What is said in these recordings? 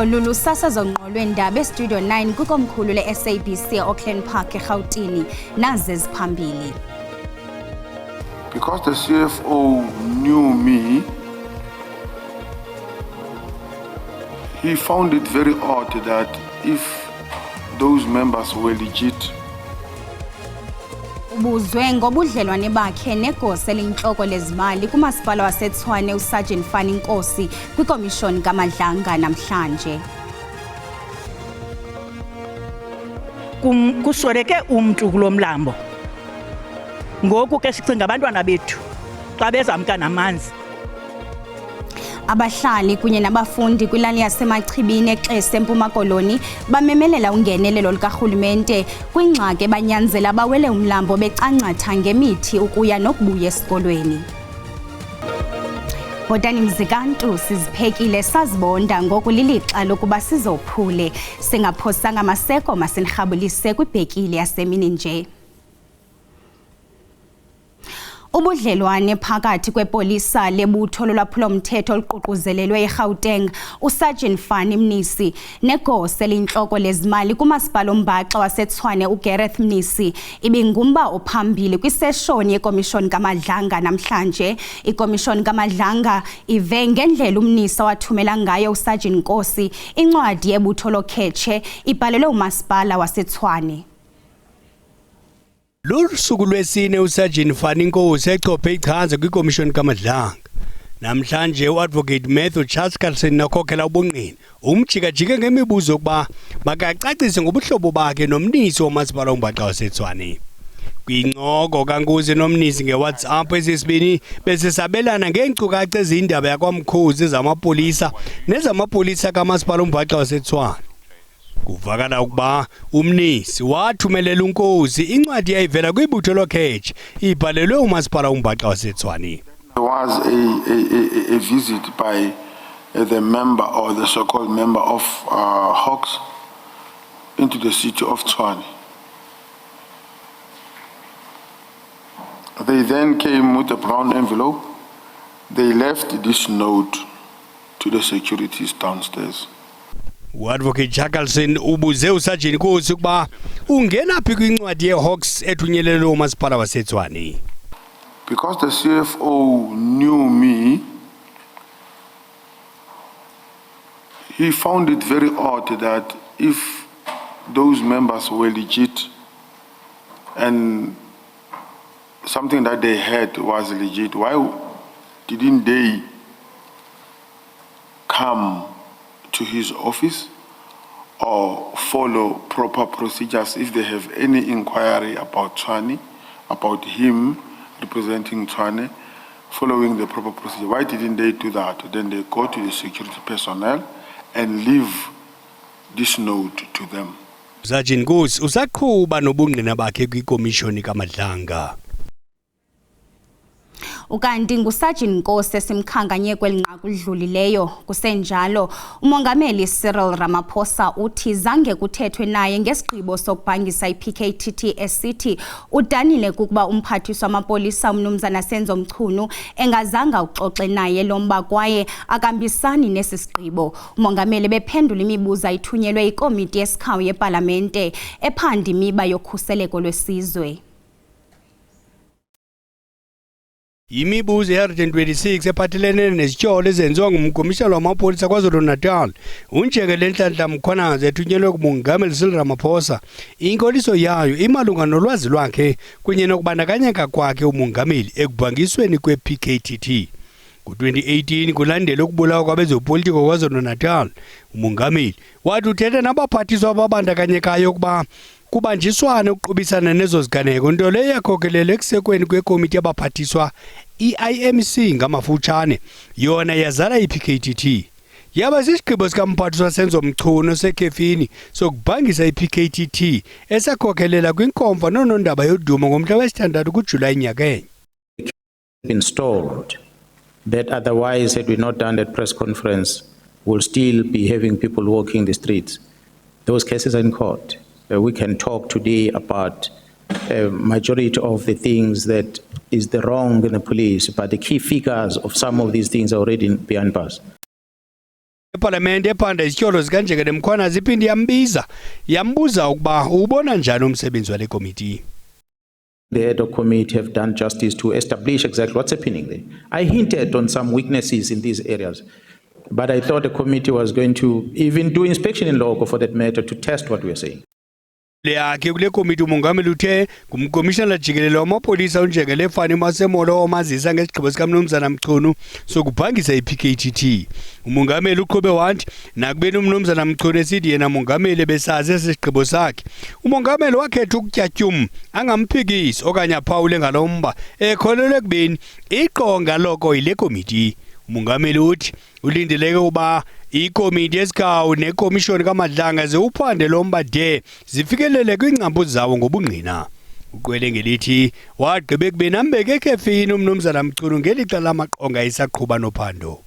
Olu lusasazo ngqo lweendaba eStudio 9 kwikomkhulu le-SABC Auckland Park eRhawutini nazi eziphambili. Because the CFO knew me, he found it very odd that if those members were legit. Ubuzwe ngobudlelwane bakhe negosa elintloko lezimali kumasipala waseTshwane uSergeant Fanny Nkosi kwikomishoni kaMadlanga namhlanje. Kusweleke umntu kulomlambo. Ngoku ke sicinga abantwana bethu xa bezamka namanzi. Abahlali kunye nabafundi kwilali yaseMachibini eXesi eMpuma Koloni bamemelela ungenelelo lukarhulumente kwingxaki banyanzela bawele umlambo becancatha ngemithi ukuya nokubuya esikolweni. Botani Mzikantu siziphekile sazibonda ngoku lilixa lokuba sizophule singaphosanga amaseko masinirhabulise kwibhekile yasemini nje. Ubudlelwane phakathi kwepolisa lebutho lolwaphulo-mthetho oluququzelelwe eGauteng uSergeant Fanny Mnisi negosa elintloko lezimali kumasipala ombaxa waseTshwane uGareth Mnisi ibingumba ophambili kwiseshoni yekomishoni kaMadlanga namhlanje. Ikomishoni kaMadlanga ive ngendlela uMnisi wathumela ngayo uSergeant Nkosi incwadi yebutho loKhetshe ibhalelwe umasipala waseTshwane. Lolu suku lwesine uSergeant Fanny Nkosi echophe ichaza kwikomishoni kaMadlanga. Namhlanje uadvocate Matthew Chaskalson nakhokhela ubungqina umjikajike ngemibuzo kuba makacacise ngobuhlobo bakhe nomnisi womasipala ombaxa waseTshwane. Kwincoko kaNkosi nomnisi ngeWhatsApp esesibini bese sabelana ngeenkcukacha ezindaba yakwamkhozi zamapolisa nezamapolisa kamasipala ombaxa waseTshwane. Kuvakala ukuba umnisi wathumelela uNkosi incwadi yayivela kwibutho loKhetshe ibhalelwe umasipala ombaxa waseTshwane. There was a visit by the member or the so-called member of Hawks into the city of Tshwane. They then came with a brown envelope. They left this note to the securities downstairs. Uadvocate Chaskalson ubuze uSergeant Nkosi ukuba ungena phi kwincwadi yeHawks ethunyelelwe umasipala waseTshwane. Because the CFO knew me, he found it very odd that if those members were legit and something that they had was legit, why didn't they come to his office or follow proper procedures if they have any inquiry about Tshwane, about him representing Tshwane, following the proper procedure? Why didn't they do that? Then they go to the security personnel and leave this note to them. Sergeant Nkosi usaqhuba nobungqina bakhe kwikomishoni kaMadlanga. Ukanti nguSergeant Nkosi esimkhanganye kwelinqaku lidlulileyo. Kusenjalo umongameli Cyril Ramaphosa uthi zange kuthethwe naye ngesigqibo sokubhangisa iPKTT esithi udanile kukuba umphathiswa wamapolisa umnumzana Senzo Mchunu engazanga uxoxe naye lomba kwaye akambisani nesi sigqibo. Umongameli bephendula imibuzo ayithunyelwe ikomiti yesikhawu yepalamente ephanda imiba yokhuseleko lwesizwe. Imibuzo ye-126 ephathelene nezitsholo ezenziwa ngumkomishana wamapolisa KwaZulu-Natal unjengele Nhlanhla Mkhwanazi ethunyelwe kumongameli Cyril Ramaphosa. Inkoliso yayo imalunga nolwazi lwakhe kunye nokubandakanyeka kwakhe umongameli ekubhangisweni kwe-PKTT. Ku-2018 kulandela ukubulawa kwabezopolitiko KwaZulu-Natal, umongameli wathi uthethe nabaphathiswa ababandakanyekayo ukuba kubanjiswane ukuqubisana nezo ziganeko nto leyo yakhokelela ekusekweni kwekomiti yabaphathiswa i-IMC ngamafutshane yona yazala iPKTT. Yaba sisigqibo sikamphathiswa Senzo Mchunu sekhefini sokubhangisa iPKTT esakhokhelela kwinkomfa nonondaba yodumo ngomhla wesi-6 kuJulayi nyaka enye. Installed that otherwise had we not done that press conference will still be having people walking the streets. Those cases are in court. We can talk today about majority of the things that is the wrong in the police, but the key figures of some of these things are already behind bars. lepalamente ephanda izityholo zikanjengele Mkhwanazi iphinde yambuza ukuba ubona njani umsebenzi wale komiti. The ad hoc committee have done justice to establish exactly what's happening there. I hinted on some weaknesses in these areas, but I thought the committee was going to even do inspection in loco for that matter to test what we are saying. Yakhe kule komiti umongameli uthe ngumkomishinala jikelele wamapolisa uNjengele Fani Masemolo omazisa ngesigqibo sikaMnumzana Mchunu sokubhangisa iPKTT. Umongameli uqhube wathi nakubeni uMnumzana Mchunu esithi yena mongameli besazi esigqibo sakhe. Umongameli wakhetha ukutyatyuma angamphikisi okanye aphawule ngalomba ekholelwe kubeni iqonga loko yile komiti. Umongameli uthi ulindeleke uba ikomiti yesikhawu nekomishoni kaMadlanga zewuphande lomba de zifikelele kwingcambu zawo ngobungqina. Uqwele ngelithi wagqibe kubeni ambeke ekhefini uMnumzana Mchunu ngelixa lamaqonga isaqhuba nophando.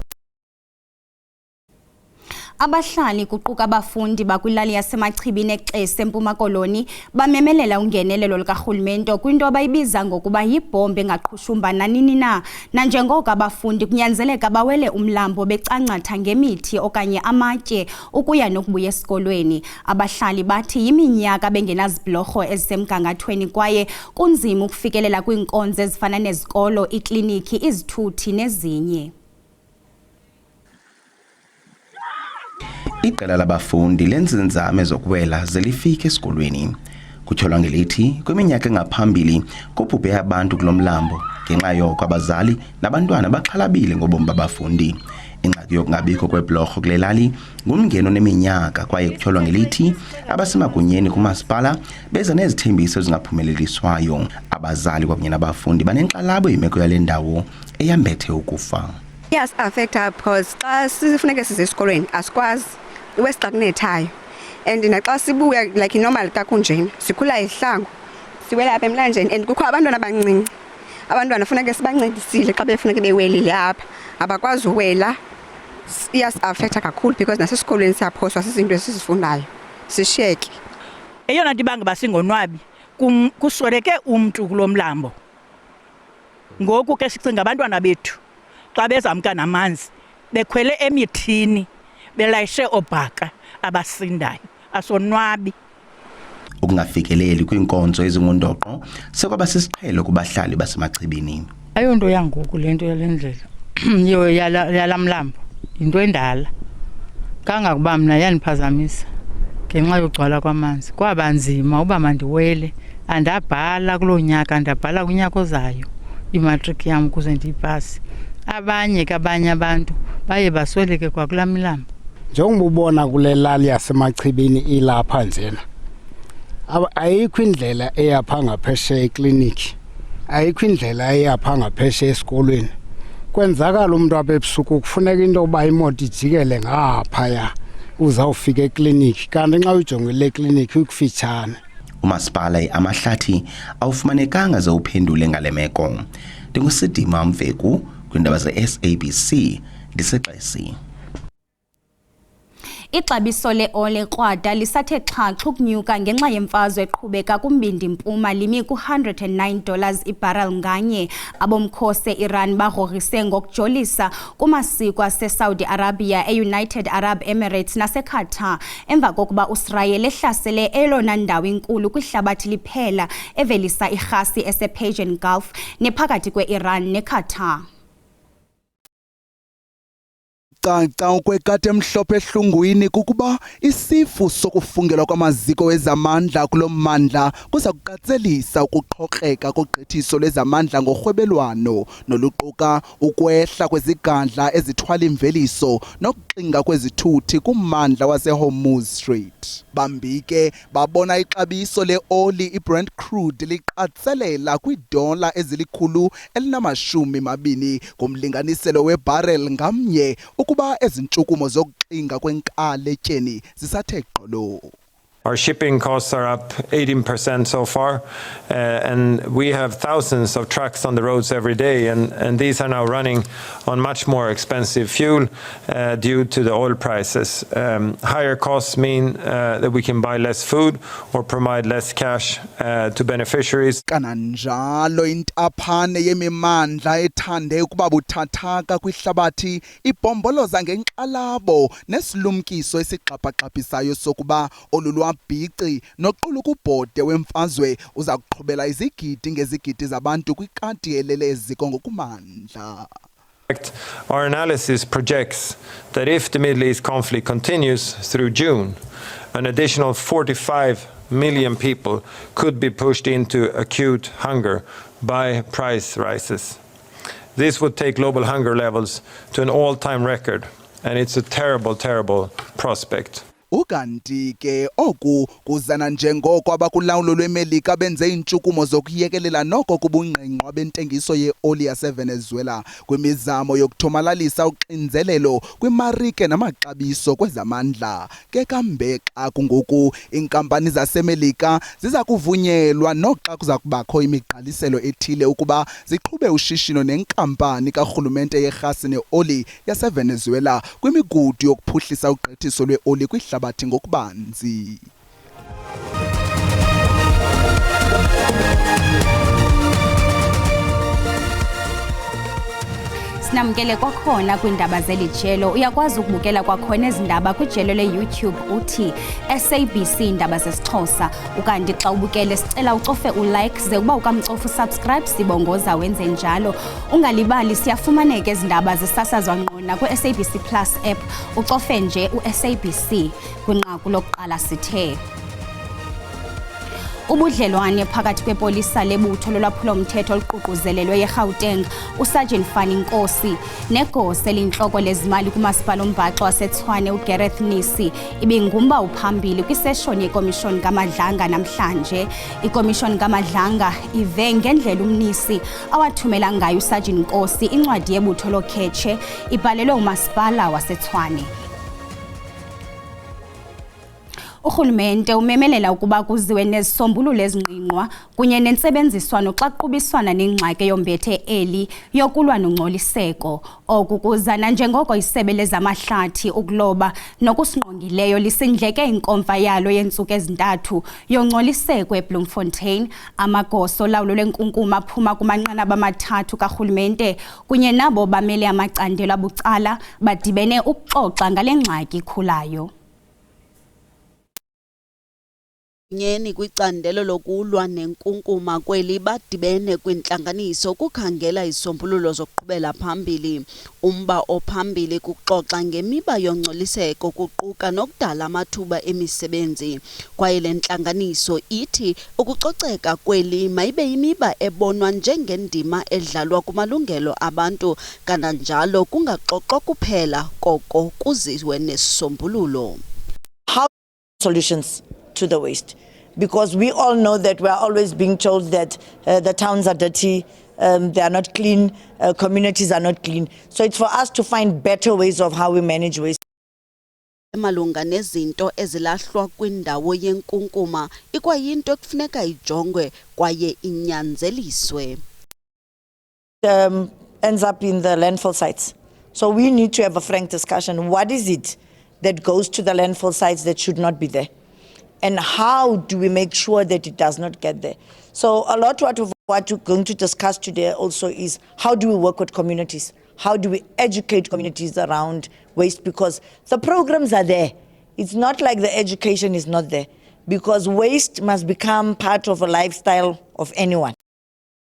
Abahlali kuquka abafundi bakwilali yaseMachibini eXesi eMpuma Koloni bamemelela ungenelelo lukarhulumente kwinto abayibiza ngokuba yibhombe engaqhushumba nanini na, nanjengoko abafundi kunyanzeleka bawele umlambo becangatha ngemithi okanye amatye ukuya nokubuya esikolweni. Abahlali bathi yiminyaka bengenazibhlorho ezisemgangathweni kwaye kunzima ukufikelela kwiinkonzo ezifana nezikolo, ikliniki, izithuthi nezinye. Iqela labafundi lenza inzame zokuwela zelifike esikolweni. Kutyholwa ngelithi kwiminyaka engaphambili kubhubhe abantu kulomlambo ngenxa yoko abazali nabantwana baxhalabile ngobomi babafundi. Ingxaki yokungabikho kwebhlorho kule lali ngumngeno neminyaka kwaye kutyholwa ngelithi abasemagunyeni kumasipala beza nezithembiso ezingaphumeleliswayo. Abazali kwakunye nabafundi banenkxalabo yimeko yale ndawo eyambethe ukufa. Yes, affect because xa sifuneke size esikolweni asikwazi iwe stagnetayo and naxa sibuya like normal kakunjena sikhula ihlangu siwela apha emlanjeni and kukho abantwana abancinci. Abantwana funeke sibancedisile xa befuneke bewelile apha abakwazi uwela. Yes, affect kakhulu because nasesikolweni siyaphoswa sizinto esizifundayo sishiyeke. Eyona nto ibanga basingonwabi kusweleke umntu kulomlambo. Ngoku ke sicinga abantwana bethu xa bezamka namanzi bekhwele emithini belayishe obhaka abasindayo asonwabi. Ukungafikeleli kwinkonzo ezingundoqo sekwaba sisiqhelo kubahlali baseMachibini. Ayonto yangoku lento yalendlela yo yalamlambo into endala kangakuba mina yaniphazamisa ngenxa yogcwala kwamanzi. Kwaba nzima uba mandiwele andabhala kulonyaka ndabhala kunyaka ozayo imatric yam ukuze ndiyipase. Abanye abantu baye basweleke kwakulamlambo. Njengobubona kule lali yaseMachibini ilapha njena. Ayikho indlela eyapha ngaphesheya ekliniki. Ayikho indlela eyapha ngaphesheya esikolweni. Kwenzakala umuntu abebusuku kufuneka into yoba imoto ijikele ngaphaya uzawufika ekliniki kanti nxa ujongile ekliniki ukufitshane. Umasipala amahlathi awufumanekanga ze uphendule ngale meko. Ndingusidima Mveku kwindaba ze-SABC ndiseXesi. Ixabiso le-ole krwada lisathe xhaxha ukunyuka ngenxa yemfazwe eqhubeka kumbindi mpuma limi ku$109 ibarrel nganye. Abomkhosi e-Iran bagrogrise ngokujolisa kumasiko ase-Saudi Arabia, e-United Arab Emirates nase-Qatar emva kokuba Israel ehlasele elona ndawo inkulu kwihlabathi liphela evelisa irhasi ese-Persian Gulf nephakathi kwe-Iran ne-Qatar. Caca kwekati emhlophe ehlungwini kukuba isifu sokufungelwa kwamaziko ezamandla kulo mmandla kuza kuqatselisa ukuqhokreka kogqithiso lwezamandla ngorhwebelwano noluquka ukwehla kwezigadla ezithwala imveliso nokuxinga kwezithuthi kummandla waseHormuz Strait. Bambike babona ixabiso leoli iBrent crude liqatselela kwidola ezili-120 kumlinganiselo webarrel ngamnye ukuba ezintshukumo zokuxinga kwenkala etyeni zisathe gqolo. Our shipping costs are up 18% so far, and we have thousands of trucks on the roads every day, and these are now running on much more expensive fuel due to the oil prices. Higher costs mean that we can buy less food or provide less cash to beneficiaries. Kananjalo intaphane yemimandla ethande ukuba buthathaka kwihlabathi ibhomboloza ngenkxalabo nesilumkiso esigxaphaxaphisayo sokuba olulwabhiqi noqulu kubhode wemfazwe uza kuqhubela izigidi ngezigidi zabantu kwikati elele eziko ngokumandla. Our analysis projects that if the Middle East conflict continues through June, an additional 45 million people could be pushed into acute hunger by price rises. This would take global hunger levels to an all-time record, and it's a terrible, terrible prospect. Ukanti ke oku kuzana njengoko abakulawulo lweMelika benze intshukumo zokuyekelela noko kubungqengqwa bentengiso yeoli yaseVenezuela kwimizamo yokuthomalalisa uxinzelelo kwimarike namaxabiso kwezamandla. Ke kambe xa kungoku inkampani zaseMelika ziza kuvunyelwa noxa kuza kubakho imigqaliselo ethile ukuba ziqhube ushishino nenkampani karhulumente yerhasi neoli yaseVenezuela kwimigudu yokuphuhlisa ugqithiso lweoli kwihlabathi ngokubanzi. Sinamkele kwakhona kwindaba zeli jelo. Uyakwazi ukubukela kwakhona ezindaba kwijelo le-YouTube uthi SABC Indaba zesiXhosa. Ukanti xa ubukele sicela ucofe ulike ze uba ukamcofa usubscribe sibongoza wenze njalo. Ungalibali siyafumaneka ezindaba zisasazwa ngqo kwi-SABC Plus app. Ucofe nje u-SABC kwinqaku lokuqala sithe. Ubudlelwane phakathi kwepolisa lebutho lolwaphulo-mthetho oluququzelelwe eGauteng uSergeant Fanny Nkosi negosa elintloko lezimali kumasipala ombhaxo waseTshwane uGareth Nisi ibingumba uphambili kwiseshoni yekomishoni kaMadlanga namhlanje. Ikomishoni kaMadlanga ive ngendlela umnisi awathumela ngayo uSergeant Nkosi incwadi yebutho lokhetshe ibhalelwe umasipala waseTshwane. Urhulumente umemelela ukuba kuziwe nezisombululo ezingqingqwa kunye nentsebenziswano xa kuqubiswana nengxaki yombethe eli yokulwa nongcoliseko. Oku kuzana njengoko isebe lezamahlathi ukuloba nokusingqongileyo lisindleke inkomfa yalo yentsuku ezintathu yongcoliseko eBloemfontein. Amagoso olawulo lwenkunkuma aphuma kumanqanaba amathathu karhulumente kunye nabo bamele amacandelo abucala badibene ukuxoxa ngale ngxaki ikhulayo. Nyeni kwicandelo lokulwa nenkunkuma kweli badibene kwintlanganiso kukhangela isombululo zokuqhubela phambili. Umba ophambili kuxoxa ngemiba yongcoliseko kuquka nokudala amathuba emisebenzi. Kwaye le ntlanganiso ithi ukucoceka kweli mayibe yimiba ebonwa njengendima edlalwa kumalungelo abantu, kananjalo kungaxoxwa kuphela koko kuziwe nesisombululo. How solutions to the waste, because we all know that we are always being told that the towns are dirty, they are not clean, communities are not clean. So it's for us to find better ways of how we manage waste. Malunga nezinto ezilahlwa kwindawo yenkunkuma ikwayinto ekufuneka ijongwe kwaye inyanzeliswe. Ends up in the landfill sites. So we need to have a frank discussion. What is it that goes to the landfill sites that should not be there? And how do we make sure that it does not get there? So a lot of what we're going to discuss today also is how do we work with communities? How do we educate communities around waste? Because the programs are there. It's not like the education is not there, because waste must become part of a lifestyle of anyone.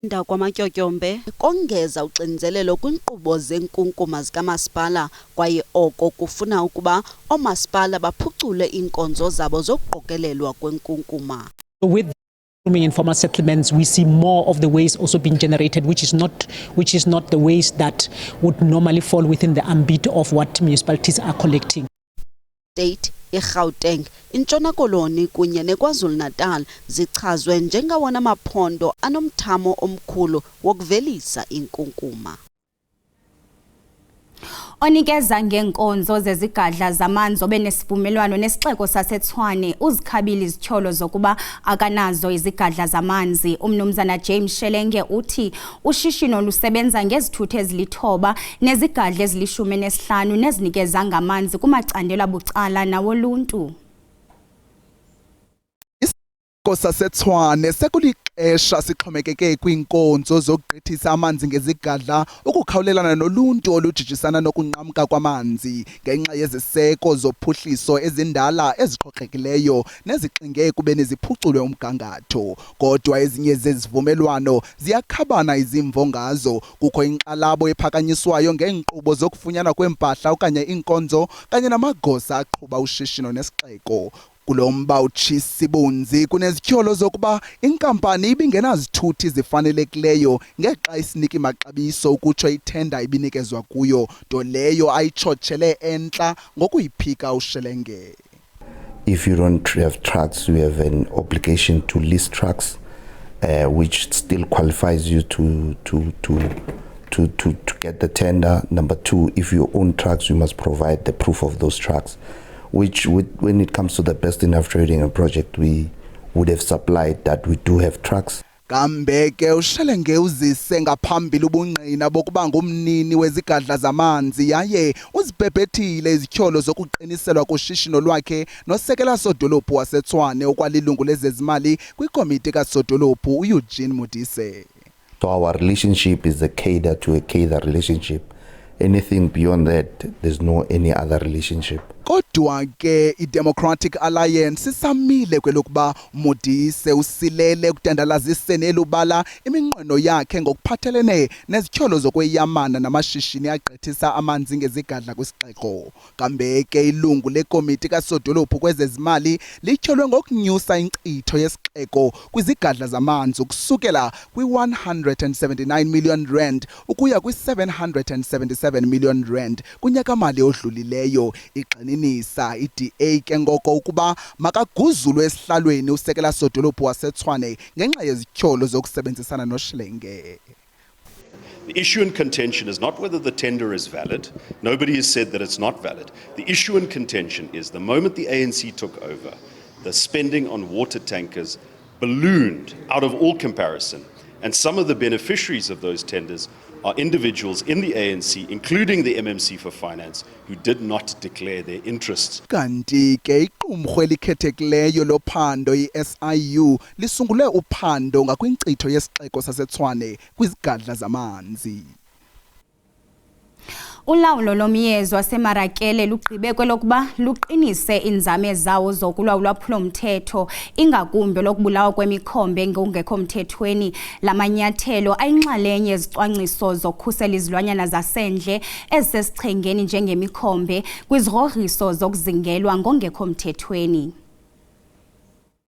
Nda kwamatyotyombe kongeza uxinzelelo kwinkqubo zenkunkuma zikamasipala kwaye oko kufuna ukuba omasipala baphucule inkonzo zabo zokuqokelelwa kwenkunkuma. With informal settlements, we see more of the waste also being generated, which is not the waste that would normally fall within the ambit of what municipalities are collecting. State eGauteng, iNtshona Koloni kunye neKwaZulu-Natal zichazwe njengawona maphondo anomthamo omkhulu wokuvelisa inkunkuma. Onikeza ngenkonzo zezigadla zamanzi obenesivumelwano nesixeko saseTshwane uzikhabile izithyolo zokuba akanazo izigadla zamanzi. Umnumzana James Shelenge uthi ushishino lusebenza ngezithuthi ezilithoba nezigadla ezili-15 nezinikeza ngamanzi kumacandelo abucala nawoluntu. SaseTshwane sekulixesha sixhomekeke kwinkonzo zokugqithisa amanzi ngezigadla ukukhawulelana noluntu olujijisana nokunqamka kwamanzi ngenxa yeziseko zophuhliso ezindala eziqoqekileyo nezixinge kubeni ziphuculwe umgangatho. Kodwa ezinye zezivumelwano ziyakhabana izimvo ngazo. Kukho inkxalabo ephakanyiswayo ngeenkqubo zokufunyanwa kwempahla okanye iinkonzo kanye namagosa aqhuba ushishino nesixeko. Kulomba uChisibunzi kunezithyolo zokuba inkampani ibingenazithuthi zifanelekileyo ngexa isiniki maxabiso ukutsho ithenda ibinikezwa kuyo, nto leyo ayitshotshele entla ngokuyiphika uShelenge. If you don't have trucks, you have an obligation to lease trucks, which still qualifies you to get the tender. Number two, if you own trucks, you must provide the proof of those trucks, which when it comes to the best enough trading project, we would have supplied that we do have trucks. Kambe ke uShelenge uzise ngaphambili ubungqina bokuba ngumnini wezigadla zamanzi yaye uzibhebhethile izithyolo zokuqiniselwa koshishino lwakhe nosekela sodolophu waseTshwane okwalilungu lezezimali kwikomiti kasodolophu uEugene Modise. So our relationship is a cadre to a cadre relationship. Anything beyond that, there's no any other relationship. Kodwa ke iDemocratic Alliance isamile kwelokuba Modise usilele ukutandalaziseni elubala iminqweno yakhe ngokuphathelene nezithyolo zokweyamana namashishini agqithisa amanzi ngezigadla kwisixeko. Kambe ke ilungu lekomiti kasodolophu kwezezimali lityholwe ngokunyusa inkcitho yesixeko kwizigadla zamanzi ukusukela kwi-179 million rand ukuya kwi-777 million rand kunyaka mali odlulileyo. Nisa iDA ke ngoko ukuba makaguzulwe esihlalweni usekela sodolophu waseTshwane ngenxa yezithyolo zokusebenzisana noShelenge. The issue in contention is not whether the tender is valid. Nobody has said that it's not valid. The issue in contention is the moment the ANC took over, the spending on water tankers ballooned out of all comparison. And some of the beneficiaries of those tenders are individuals in the ANC, including the MMC for Finance, who did not declare their interests. Kanti ke iqumrhu elikhethekileyo lophando iSIU lisungule uphando ngakwinkcitho yesixeko saseTshwane kwizigadla zamanzi. Ulawulo lomyezo waseMarakele lugqibe kwelokuba luqinise inzame zawo zokulwa ulwaphulomthetho ingakumbi lokubulawa kwemikhombe ngokungekho mthethweni. Lamanyathelo ayinxalenye ezicwangciso zokukhusela izilwanyana zasendle ezisesichengeni njengemikhombe kwizigrogriso zokuzingelwa ngokungekho mthethweni.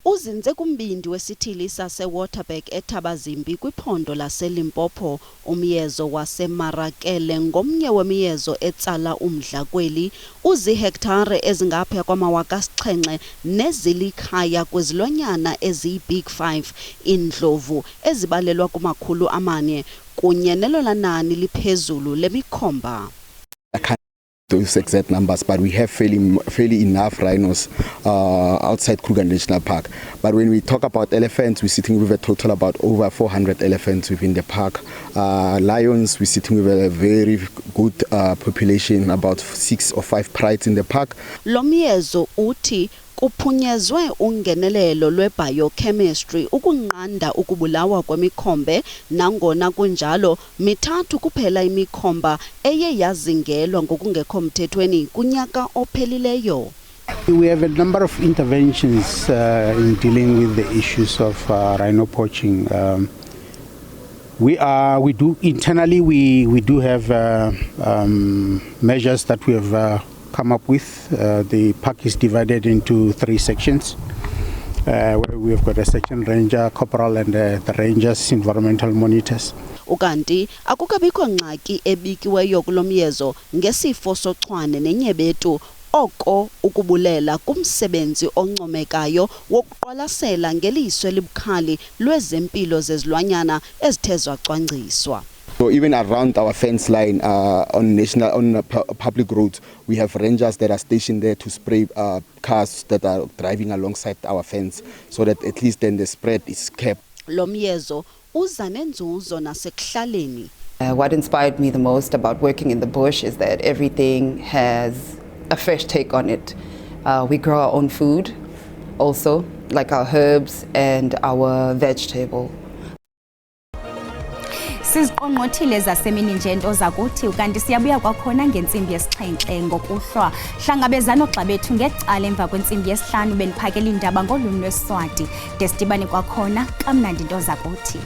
Uzinze kumbindi wesithili saseWaterberg eThabazimbi kwiphondo laseLimpopo. Umyezo waseMarakele ngomnye wemiyezo etsala umdla kweli uzihektare ezingaphaya kwama-7,000 nezilikhaya kwizilwanyana eziyi-Big 5, indlovu ezibalelwa ku400 kunye nelona nani liphezulu lemikhomba. Those exact numbers, but we have fairly enough rhinos outside Kruger National Park. But when we talk about elephants, we're sitting with a total about over 400 elephants within the park. Lions, we're sitting with a very good population, about 6 or 5 prides in the park. Lomyezo uthi kuphunyezwe ungenelelo lwebiochemistry ukunqanda ukubulawa kwemikhombe, nangona kunjalo mithathu kuphela imikhomba eye yazingelwa ngokungekho mthethweni kunyaka ophelileyo. We have a number of interventions in dealing with the issues of rhino poaching. We do internally we do have measures that we have come up with. The park is divided into 3 sections where we have got a section ranger, corporal and the rangers environmental monitors. Ukanti akukabikho ngxaki ebikiweyo kulomyezo ngesifo sochwane nenyebetu, oko ukubulela kumsebenzi oncomekayo wokuqwalasela ngeliso elibukhali lwezempilo zezilwanyana ezithe zacwangciswa. So even around our fence line on public roads, we have rangers that are stationed there to spray cars that are driving alongside our fence, so that at least then the spread is kept. Lo myezo uza nenzuzo nasekuhlaleni. What inspired me the most about working in the bush is that everything has a fresh take on it. We grow our own food also, like our herbs and our vegetable. Siziqongqothile zasemini nje into zakuthi ukanti siyabuya kwakhona ngentsimbi yesixhenxe ngokuhlwa hlangabezana ogxa bethu ngecala emva kwentsimbi yesihlanu beniphakela indaba ngolwimi lweSwati de sidibane kwakhona kamnandi into zakuthi.